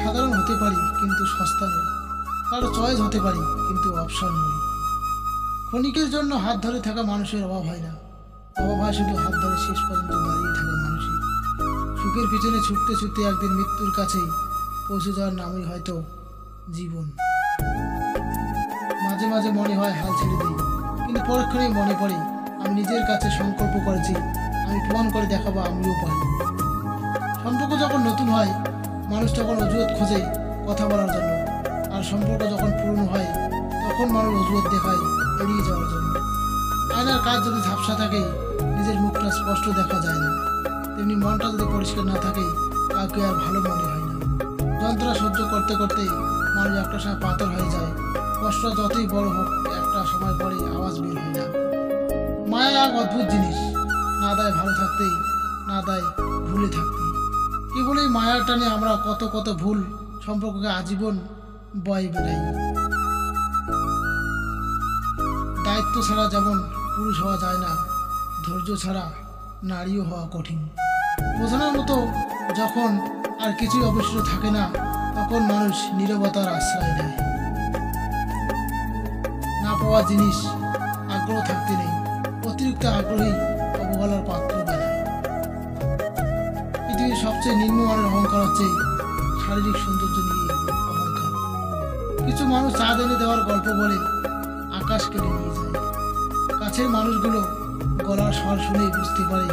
সাধারণ হতে পারি কিন্তু সস্তা নই, কারো চয়েস হতে পারি কিন্তু অপশন নই। ক্ষণিকের জন্য হাত ধরে থাকা মানুষের অভাব হয় না, অভাব হয় শুধু হাত ধরে শেষ পর্যন্ত দাঁড়িয়ে থাকা মানুষের। সুখের পিছনে ছুটতে ছুটতে একদিন মৃত্যুর কাছেই পৌঁছে যাওয়ার নামই হয়তো জীবন। মাঝে মাঝে মনে হয় হাল ছেড়ে দিই, কিন্তু পরক্ষণেই মনে পড়ে আমি নিজের কাছে সংকল্প করেছি, আমি প্রমাণ করে দেখাবো আমিও পারি। সম্পর্ক যখন নতুন হয় মানুষ তখন অজুহাত খোঁজে কথা বলার জন্য, আর সম্পর্ক যখন পুরনো হয় তখন মানুষ অজুহাত দেখায় এড়িয়ে যাওয়ার জন্য। আয়নার কাজ যদি ঝাপসা থাকে নিজের মুখটা স্পষ্ট দেখা যায় না, তেমনি মনটা যদি পরিষ্কার না থাকে কাউকে আর ভালো মনে হয় না। যন্ত্রণা সহ্য করতে করতে মানুষ একটা সময় পাথর হয়ে যায়, কষ্ট যতই বড় হোক একটা সময় পরে আওয়াজ বের হয় না। মায়া এক অদ্ভুত জিনিস, না দেয় ভালো থাকতেই, না দেয় ভুলে থাকতে। কেবল এই মায়ার টানে আমরা কত কত ভুল সম্পর্ককে আজীবন বয়ে বেড়াই। দায়িত্ব ছাড়া যেমন পুরুষ হওয়া যায় না, ধৈর্য ছাড়া নারীও হওয়া কঠিন। বোঝানোর মতো যখন আর কিছুই অবশিষ্ট থাকে না তখন মানুষ নীরবতার আশ্রয় নেয়। না পাওয়া জিনিস আগ্রহ থাকতে নেই, অতিরিক্ত আগ্রহী অবহেলার পাত্র বানায়। পৃথিবীর সবচেয়ে নিম্নমানের অহংকার হচ্ছে শারীরিক সৌন্দর্য নিয়ে অহংকার। কিছু মানুষ চাঁদ এনে দেওয়ার গল্প বলে আকাশ কেড়ে নিয়ে যায়। কাছের মানুষগুলো গলার স্বর শুনেই বুঝতে পারে